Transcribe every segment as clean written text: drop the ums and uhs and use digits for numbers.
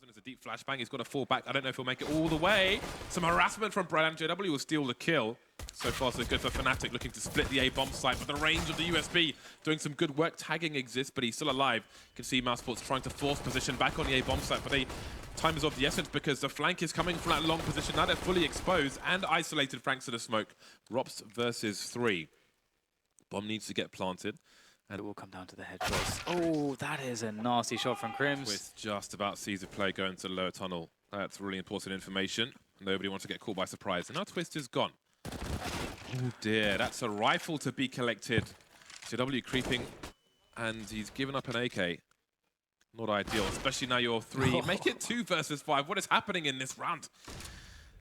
It's a deep flashbang. He's got to fall back. I don't know if he'll make it all the way. Some harassment from Brian. JW will steal the kill. So far, so good for Fnati, looking to split the A-bomb site. But the range of the USB doing some good work. Tagging exists, but he's still alive. You can see Mousesports trying to force position back on the A-bomb site. But time is of the essence because the flank is coming from that long position. Now they're fully exposed and isolated thanks to the smoke. Rops versus 3. Bomb needs to get planted. And it will come down to the headshots. Oh, that is a nasty shot from Crims. Twist just about sees the play going to the lower tunnel. That's really important information. Nobody wants to get caught by surprise. And now Twist is gone. Oh dear, that's a rifle to be collected. JW creeping, and he's given up an AK. Not ideal, especially now you're 3. Make it 2 versus 5. What is happening in this round?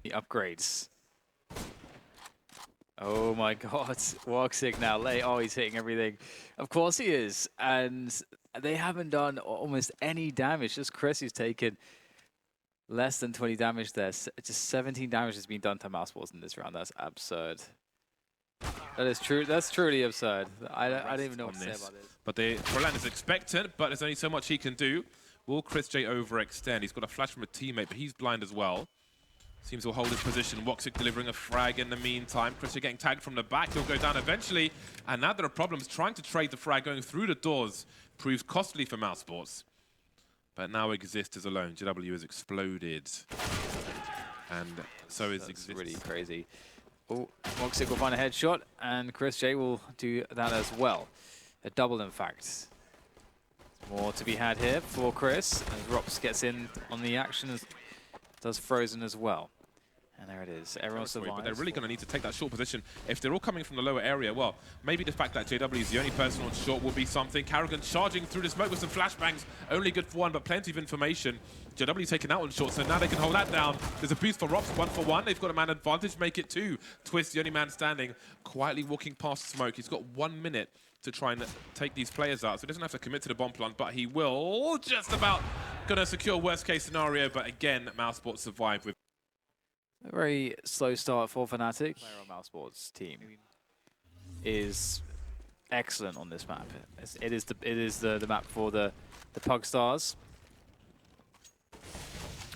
The upgrades. Oh my god, Woxic now late. Oh, he's hitting everything. Of course he is. And they haven't done almost any damage. Just Chris who's taken less than 20 damage there. Just 17 damage has been done to Mousesports in this round. That's absurd. That is true. That's truly absurd. I don't even know what to say about this. But Roland is expectant, but there's only so much he can do. Will Chris J overextend? He's got a flash from a teammate, but he's blind as well. Seems to hold his position. Woxic delivering a frag in the meantime. Chris getting tagged from the back. He'll go down eventually. And now there are problems. Trying to trade the frag going through the doors proves costly for Mousesports. But now Exist is alone. JW has exploded. And so is Exist. That's really crazy. Oh, Woxic will find a headshot. And Chris J will do that as well. A double, in fact. More to be had here for Chris. As Rops gets in on the action. Does Frozen as well. And there it is. Everyone survives. But they're really going to need to take that short position. If they're all coming from the lower area, well, maybe the fact that JW is the only person on short will be something. Karrigan charging through the smoke with some flashbangs. Only good for 1, but plenty of information. JW taken out on short, so now they can hold that down. There's a boost for Rops, 1 for 1. They've got a man advantage, make it 2. Twist, the only man standing, quietly walking past smoke. He's got 1 minute to try and take these players out, so he doesn't have to commit to the bomb plant, but he will just about gonna secure worst case scenario. But again, Mousesports survive with a very slow start for Fnatic. Player on Mousesports team is excellent on this map. It is the map for the Pug Stars.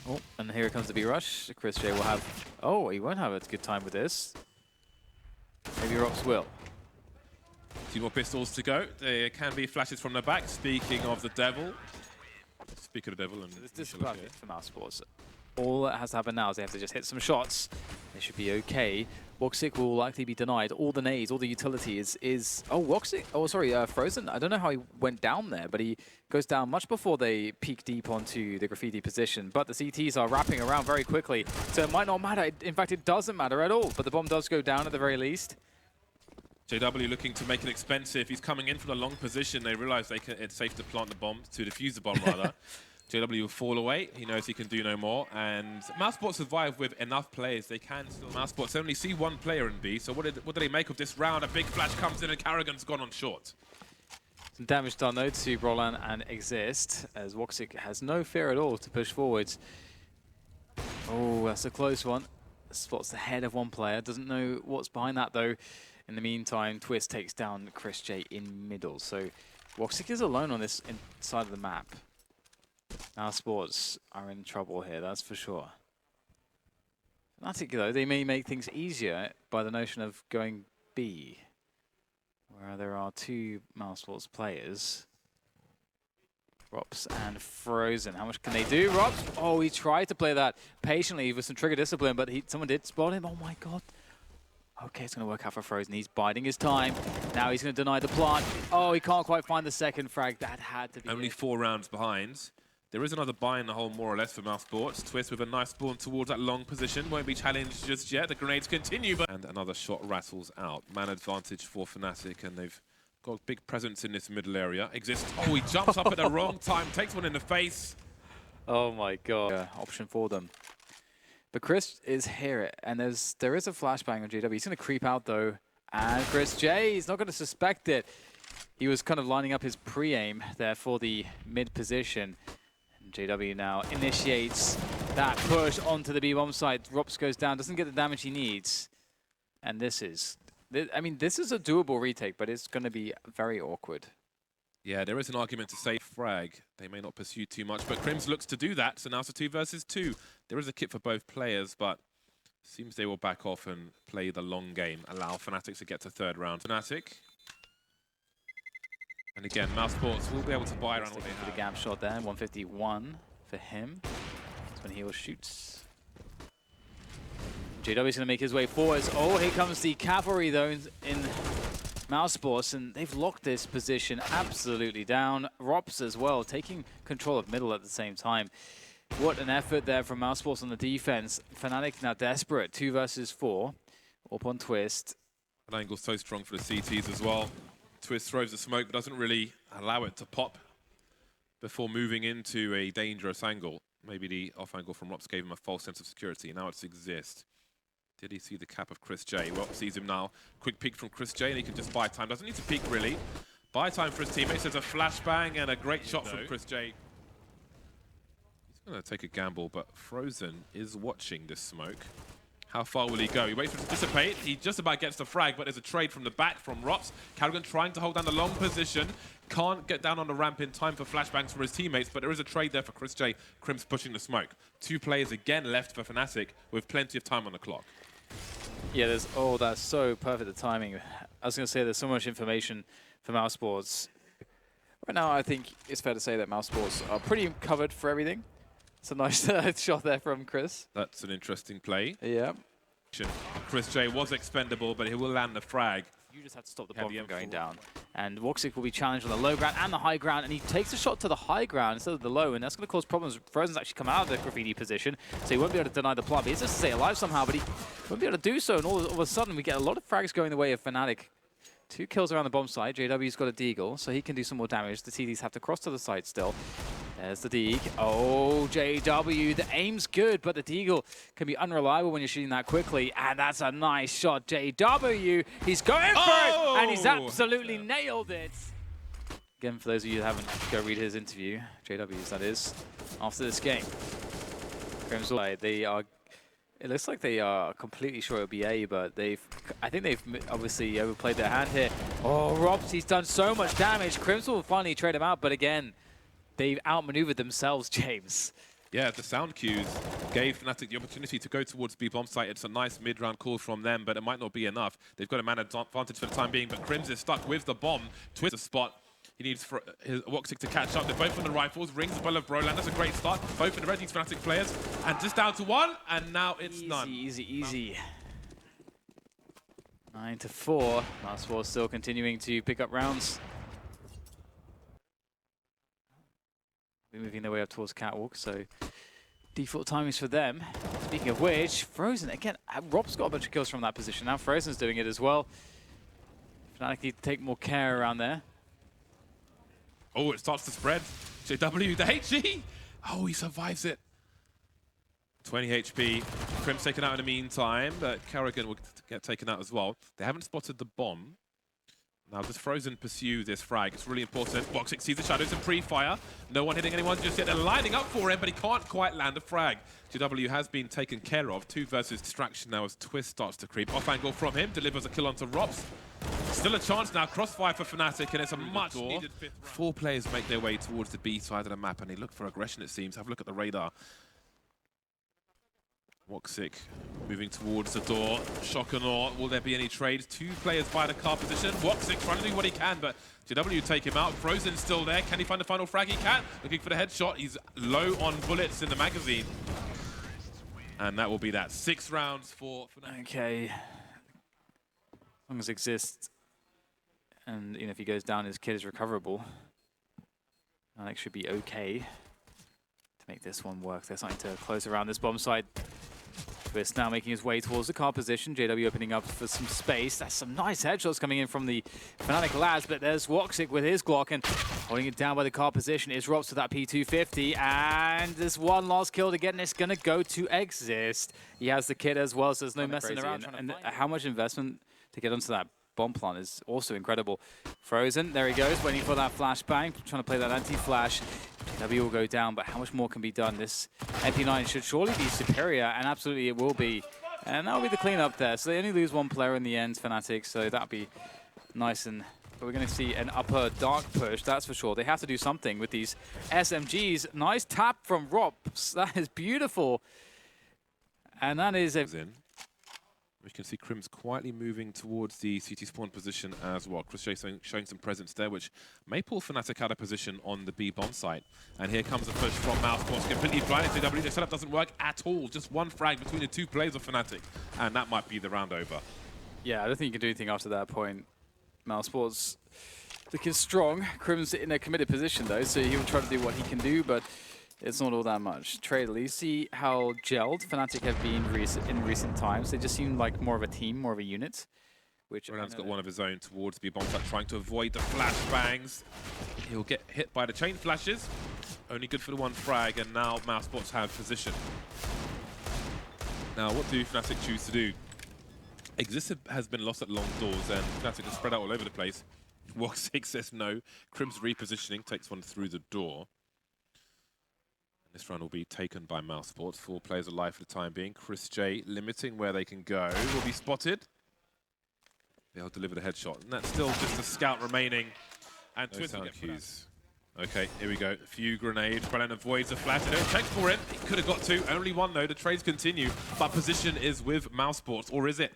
Oh, and here comes the B rush. Chris J will have. Oh, he won't have a good time with this. Maybe Rops will. 2 more pistols to go. There can be flashes from the back. Speaking of the devil. Speak of the devil. And this is perfect for Mousesports. All that has to happen now is they have to just hit some shots. They should be okay. Woxic will likely be denied. All the nades, all the utility is... Oh, Woxic. Oh, sorry, Frozen. I don't know how he went down there, but he goes down much before they peek deep onto the graffiti position. But the CTs are wrapping around very quickly, so it might not matter. In fact, it doesn't matter at all. But the bomb does go down at the very least. JW looking to make it expensive. He's coming in from the long position. They realize it's safe to plant the bomb, to defuse the bomb rather. JW will fall away. He knows he can do no more. And Mousesports survive with enough players. They can still. Mousesports only see 1 player in B. So what do they make of this round? A big flash comes in and Karrigan's gone on short. Some damage done though to Roland and Exist, as Woxic has no fear at all to push forwards. Oh, that's a close one. Spots the head of 1 player. Doesn't know what's behind that though. In the meantime, Twist takes down Chris J in middle. So Woxic is alone on this side of the map. Mousesports are in trouble here, that's for sure. Fnatic though, they may make things easier by the notion of going B, where there are 2 Mousesports players. Rops and Frozen. How much can they do? Rops! Oh, he tried to play that patiently with some trigger discipline, but someone did spot him. Oh my god. Okay, it's going to work out for Frozen. He's biding his time. Now he's going to deny the plant. Oh, he can't quite find the second frag. That had to be only 4 rounds behind. There is another buy in the hole, more or less, for Mousesports. Twist with a nice spawn towards that long position. Won't be challenged just yet. The grenades continue, but... And another shot rattles out. Man advantage for Fnatic, and they've got a big presence in this middle area. Exists. Oh, he jumps up at the wrong time. Takes one in the face. Oh, my God. Option for them. But Chris is here, and there is a flashbang on JW. He's going to creep out, though. And Chris J, he's not going to suspect it. He was kind of lining up his pre-aim there for the mid position. And JW now initiates that push onto the B-bomb site. Rops goes down, doesn't get the damage he needs. And this is a doable retake, but it's going to be very awkward. Yeah, there is an argument to say frag, they may not pursue too much, but Crims looks to do that, so now it's a 2 versus 2. There is a kit for both players, but seems they will back off and play the long game, allow Fnatic to get to third round. Fnatic. And again, Mousesports will be able to buy around what they have. The gap shot there, 151 for him. That's when he will shoot. JW is going to make his way forwards. Oh, here comes the cavalry though in Mousesports, and they've locked this position absolutely down. Rops as well, taking control of middle at the same time. What an effort there from Mousesports on the defense. Fnatic now desperate, 2 versus 4. Up on Twist. An angle so strong for the CTs as well. Twist throws the smoke, but doesn't really allow it to pop before moving into a dangerous angle. Maybe the off angle from Rops gave him a false sense of security. Now it's exist. Did he see the cap of Chris J? Rops sees him now. Quick peek from Chris J, and he can just buy time. Doesn't need to peek really. Buy time for his teammates. There's a flashbang and a great shot from Chris J. He's going to take a gamble, but Frozen is watching this smoke. How far will he go? He waits for it to dissipate. He just about gets the frag, but there's a trade from the back from Rops. Carrigan trying to hold down the long position. Can't get down on the ramp in time for flashbangs for his teammates, but there is a trade there for Chris J. Crims pushing the smoke. 2 players again left for Fnatic with plenty of time on the clock. Yeah, there's, oh, that's so perfect, the timing. I was going to say there's so much information for Mousesports. Right now, I think it's fair to say that Mousesports are pretty covered for everything. It's a nice shot there from Chris. That's an interesting play. Yeah. Chris J was expendable, but he will land the frag. You just have to stop the bomb from going down. And Woxic will be challenged on the low ground and the high ground, and he takes a shot to the high ground instead of the low, and that's going to cause problems. Frozen's actually come out of the graffiti position, so he won't be able to deny the plant. But he's just to stay alive somehow, but he won't be able to do so, and all of a sudden we get a lot of frags going the way of Fnatic. 2 kills around the bomb site. JW's got a deagle, so he can do some more damage. The TDs have to cross to the site still. There's the Deagle. Oh, JW, the aim's good, but the Deagle can be unreliable when you're shooting that quickly. And that's a nice shot, JW. He's going for it, and he's absolutely nailed it. Again, for those of you that haven't, go read his interview, JW's that is, after this game. They are, it looks like they are completely sure it'll be A, but I think they've obviously overplayed their hand here. Oh, Robs, he's done so much damage. Crims will finally trade him out, but again, they've outmaneuvered themselves, James. Yeah, the sound cues gave Fnatic the opportunity to go towards B bomb site. It's a nice mid-round call from them, but it might not be enough. They've got a man advantage for the time being, but Crims is stuck with the bomb. Twist the spot. He needs for his Woxic to catch up. They're both on the rifles. Rings the ball of Broland. That's a great start. Both in the red team's Fnatic players. And just down to 1, and now it's none. Easy. 9-4. Mousesports still continuing to pick up rounds. Moving their way up towards Catwalk, so default timings for them. Speaking of which, Frozen, again, Rob's got a bunch of kills from that position. Now Frozen's doing it as well. Fnatic need to take more care around there. Oh, it starts to spread. JW, the HG! Oh, he survives it. 20 HP. Crims taken out in the meantime, but Carrigan will get taken out as well. They haven't spotted the bomb. Now, does Frozen pursue this frag? It's really important. Woxic sees the shadows and pre-fire. No one hitting anyone just yet. They're lining up for him, but he can't quite land a frag. GW has been taken care of. 2 versus distraction now as Twist starts to creep. Off angle from him, delivers a kill onto Rops. Still a chance now. Crossfire for Fnatic, and it's a much needed 5th round. 4 players make their way towards the B side of the map, and they look for aggression, it seems. Have a look at the radar. Woxic moving towards the door. Shock and awe. Will there be any trades? 2 players by the car position. Woxic trying to do what he can, but GW take him out. Frozen's still there. Can he find the final frag? He can. Looking for the headshot. He's low on bullets in the magazine. And that will be that. 6 rounds for Fnatic. Okay. As long as it exists, and if he goes down, his kid is recoverable. Fnatic should be okay to make this one work. They're starting to close around this bomb site. Twist now making his way towards the car position. JW opening up for some space. That's some nice headshots coming in from the Fnatic lads, but there's Woxic with his Glock, and holding it down by the car position is Rops with that P250, and there's one last kill to get, and it's going to go to Exist. He has the kit as well, so there's no messing around. And how much investment to get onto that bomb plant is also incredible. Frozen, there he goes, waiting for that flashbang, trying to play that anti-flash. W will go down, but how much more can be done? This MP9 should surely be superior, and absolutely it will be. And that'll be the cleanup there. So they only lose 1 player in the end, Fnatic, so that'll be nice and We're going to see an upper dark push, that's for sure. They have to do something with these SMGs. Nice tap from Rops. That is beautiful. And that is a... We can see Crims quietly moving towards the CT spawn position as well. Chris showing some presence there, which may pull Fnatic out of position on the B bomb site. And here comes a push from Mousesports, completely blinded to JW. The setup doesn't work at all. Just one frag between the two players of Fnatic. And that might be the round over. Yeah, I don't think you can do anything after that point. Mousesports looking strong. Crims in a committed position though, so he will try to do what he can do, but it's not all that much. Trade, you see how gelled Fnatic have been in recent times. They just seem like more of a team, more of a unit. Which Roland's got one of his own towards the bomb site, trying to avoid the flashbangs. He'll get hit by the chain flashes. Only good for the one frag, and now Mousesports have position. Now, what do Fnatic choose to do? Exist has been lost at long doors, and Fnatic is spread out all over the place. Walk6 says no. Crims repositioning, takes one through the door. And this round will be taken by Mousesports. 4 players alive for the time being. Chris J limiting where they can go. Will be spotted. They'll deliver the headshot. And that's still just a scout remaining. And no Twist will get cues. Okay, here we go. A few grenades. Brennan avoids a flash. They don't check for it. He could have got 2. Only 1 though. The trades continue. But position is with Mousesports. Or is it?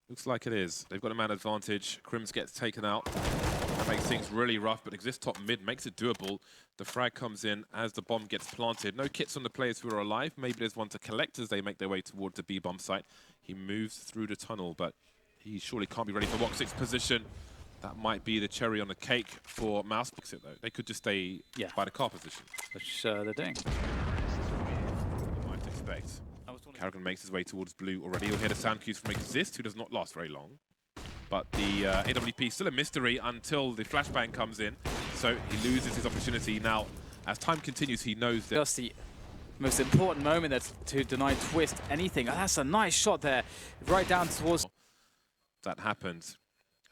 Looks like it is. They've got a man advantage. Crims gets taken out. That makes things really rough, but Exist top mid makes it doable. The frag comes in as the bomb gets planted. No kits on the players who are alive. Maybe there's one to collect as they make their way towards the B bomb site. He moves through the tunnel, but he surely can't be ready for Walk6 position. That might be the cherry on the cake for Mousesports, though. They could just stay by the car position. Which they're doing. You might expect. Karrigan makes his way towards blue already. You'll hear the sound cues from Exist, who does not last very long. But the AWP is still a mystery until the flashbang comes in. So he loses his opportunity. Now, as time continues, he knows that... That's the most important moment that's to deny Twist anything. Oh, that's a nice shot there. Right down towards... That happens.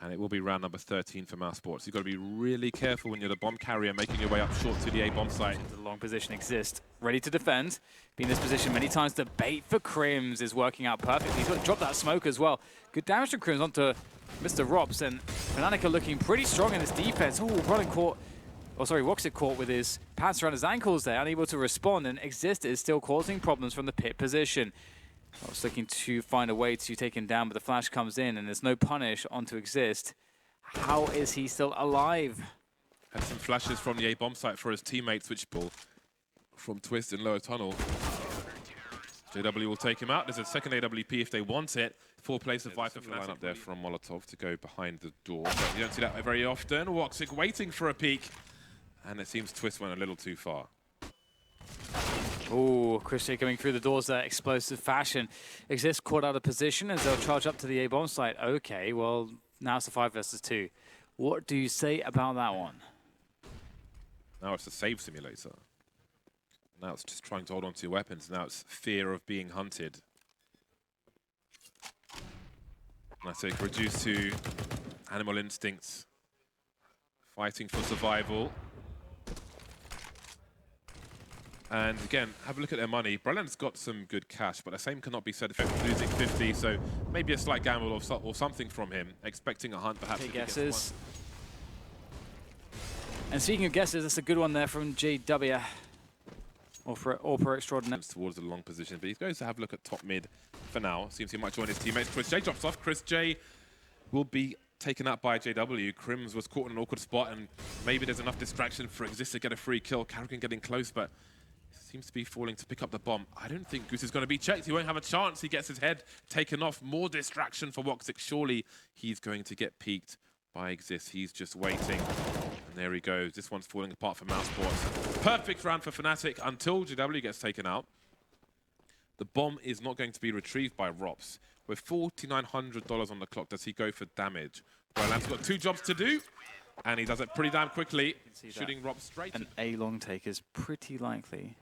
And it will be round number 13 for Mousesports. You've got to be really careful when you're the bomb carrier making your way up short to the A bomb site. The long position Exist, ready to defend. Been in this position many times. The bait for Crims is working out perfectly. He's got to drop that smoke as well. Good damage from Crims onto Mr. Rops, and Fnatic are looking pretty strong in this defense. Oh, Roland caught, oh sorry, Woxit caught with his pants around his ankles there, unable to respond, and Exist is still causing problems from the pit position. I was looking to find a way to take him down, but the flash comes in and there's no punish onto Exist. How is he still alive? Had some flashes from the A bomb site for his teammates, which ball from Twist in lower tunnel. JW will take him out. There's a second AWP if they want it. 4 players survive for Fnatic up there from Molotov to go behind the door. But you don't see that very often. Woxic waiting for a peek. And it seems Twist went a little too far. Oh, Chris J coming through the doors there, explosive fashion. Exist caught out of position as they'll charge up to the A bomb site. Okay, well, now it's a 5 versus 2. What do you say about that one? Now it's a save simulator. Now it's just trying to hold on to your weapons. Now it's fear of being hunted. And I say reduced to animal instincts. Fighting for survival. And again, have a look at their money. Breland's got some good cash, but the same cannot be said if losing 50, so maybe a slight gamble or something from him, expecting a hunt perhaps. Okay, guesses. And speaking of guesses, that's a good one there from JW. Or per extraordinary. Towards the long position, but he's going to have a look at top mid for now. Seems he might join his teammates. Chris J drops off. Chris J will be taken out by JW. Crims was caught in an awkward spot, and maybe there's enough distraction for Exist to get a free kill. Karrigan getting close, but seems to be falling to pick up the bomb. I don't think Goose is going to be checked. He won't have a chance. He gets his head taken off. More distraction for Woxic. Surely he's going to get peeked by Exist. He's just waiting. And there he goes. This one's falling apart for Mousesports. Perfect round for Fnatic until JW gets taken out. The bomb is not going to be retrieved by Rops. With $4,900 on the clock, does he go for damage? Roland's got 2 jobs to do. And he does it pretty damn quickly. Shooting Rops straight. An A long take is pretty likely.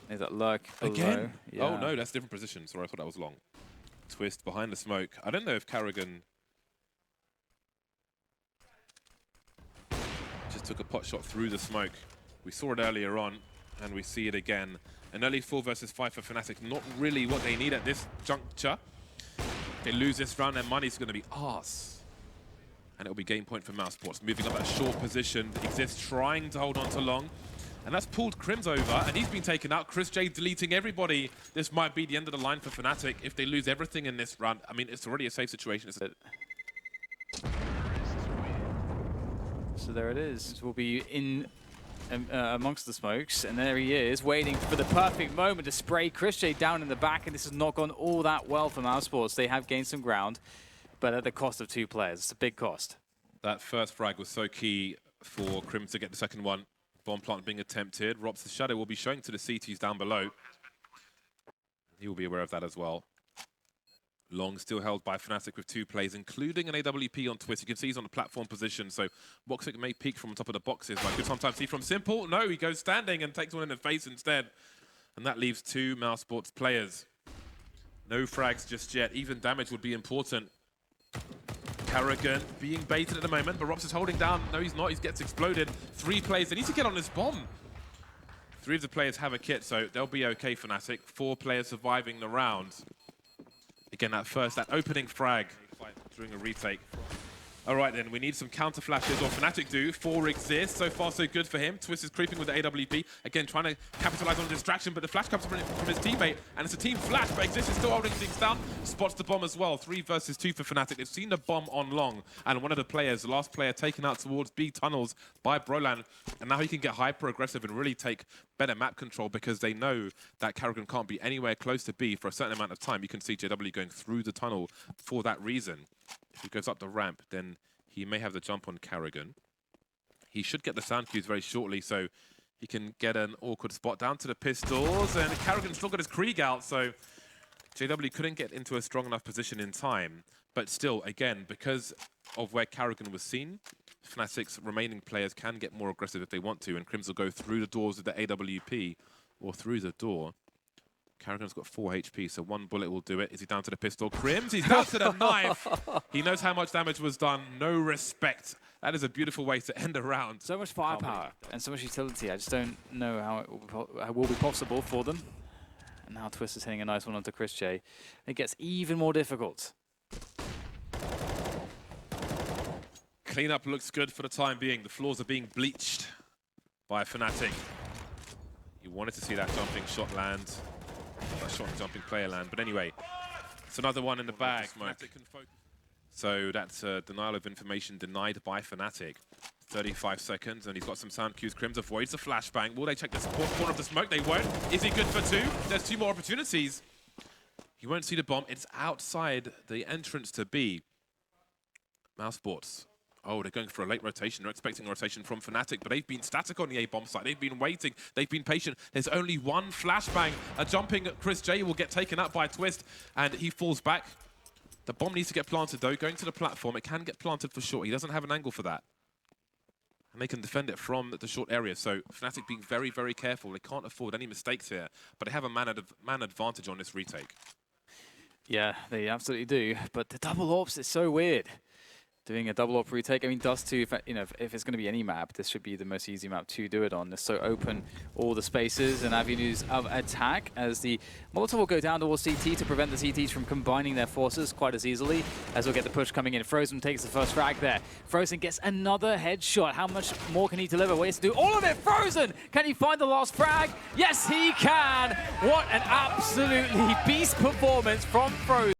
There's that lurk below. Again? Yeah. Oh no, that's a different position. Sorry, I thought that was long. Twist behind the smoke. I don't know if Karrigan just took a pot shot through the smoke. We saw it earlier on, and we see it again. An early 4 versus 5 for Fnatic. Not really what they need at this juncture. If they lose this round, their money's going to be arse. and it'll be game point for Mousesports. Moving up that short position, exists trying to hold on to long. And that's pulled Crims over, and he's been taken out. Chris J deleting everybody. This might be the end of the line for Fnatic if they lose everything in this round. I mean, it's already a safe situation. So there it is. We'll be in amongst the smokes, and there he is, waiting for the perfect moment to spray Chris J down in the back, and this has not gone all that well for Mousesports. They have gained some ground, but at the cost of 2 players. It's a big cost. That first frag was so key for Crims to get the second one. Bomb plant being attempted. Rop's the shadow will be showing to the CTs down below. He will be aware of that as well. Long still held by Fnatic with 2 plays, including an AWP on Twist. You can see he's on the platform position, so Boxic may peek from on top of the boxes. I could sometimes see from Simple. No, he goes standing and takes one in the face instead. And that leaves 2 Mousesports players. No frags just yet. Even damage would be important. Karrigan being baited at the moment, but Rops is holding down. No, he's not. He gets exploded. 3 plays. They need to get on this bomb. 3 of the players have a kit, so they'll be okay, Fnatic. 4 players surviving the round. Again, that opening frag during a retake. All right, then, we need some counter flashes, or Fnatic do. 4 exists. So far, so good for him. Twist is creeping with the AWP. Again, trying to capitalize on the distraction, but the flash comes from his teammate, and it's a team flash, but Exist is still holding things down. Spots the bomb as well. 3 versus 2 for Fnatic. They've seen the bomb on long, and one of the players, the last player, taken out towards B tunnels by Brolan, and now he can get hyper-aggressive and really take better map control because they know that Karrigan can't be anywhere close to B for a certain amount of time. You can see JW going through the tunnel for that reason. If he goes up the ramp, then he may have the jump on Karrigan. He should get the sound cues very shortly, so he can get an awkward spot down to the pistols, and Karrigan's still got his Krieg out, so JW couldn't get into a strong enough position in time. But still, again, because of where Karrigan was seen, Fnatic's remaining players can get more aggressive if they want to, and Crims will go through the doors with the AWP, or through the door. Karrigan's got 4 HP, so 1 bullet will do it. Is he down to the pistol? Crims, he's down to the knife. He knows how much damage was done. No respect. That is a beautiful way to end a round. So much firepower and so much utility. I just don't know how it will be possible for them. And now Twist is hitting a nice one onto Chris J. It gets even more difficult. Cleanup looks good for the time being. The floors are being bleached by Fnatic. You wanted to see that jumping shot land. That shot and jumping player land. But anyway, it's another one in the bag. So that's a denial of information denied by Fnatic. 35 seconds, and he's got some sound cues. Crims avoids the flashbang. Will they check the support corner of the smoke? They won't. Is he good for 2? There's 2 more opportunities. You won't see the bomb. It's outside the entrance to B. Mousesports. Oh, they're going for a late rotation. They're expecting a rotation from Fnatic, but they've been static on the A-bomb site. They've been waiting. They've been patient. There's only 1 flashbang. A jumping Chris J will get taken out by Twist, and he falls back. The bomb needs to get planted, though. Going to the platform, it can get planted for sure. He doesn't have an angle for that. And they can defend it from the short area. So Fnatic being very, very careful. They can't afford any mistakes here, but they have a man advantage on this retake. Yeah, they absolutely do. But the double ops is so weird. Doing a double op retake, I mean, Dust 2, if it's going to be any map, this should be the most easy map to do it on. It's so open, all the spaces and avenues of attack, as the Molotov will go down towards CT to prevent the CTs from combining their forces quite as easily, as we'll get the push coming in. Frozen takes the first frag there. Frozen gets another headshot. How much more can he deliver? Ways to do all of it. Frozen! Can he find the last frag? Yes, he can! What an absolutely beast performance from Frozen.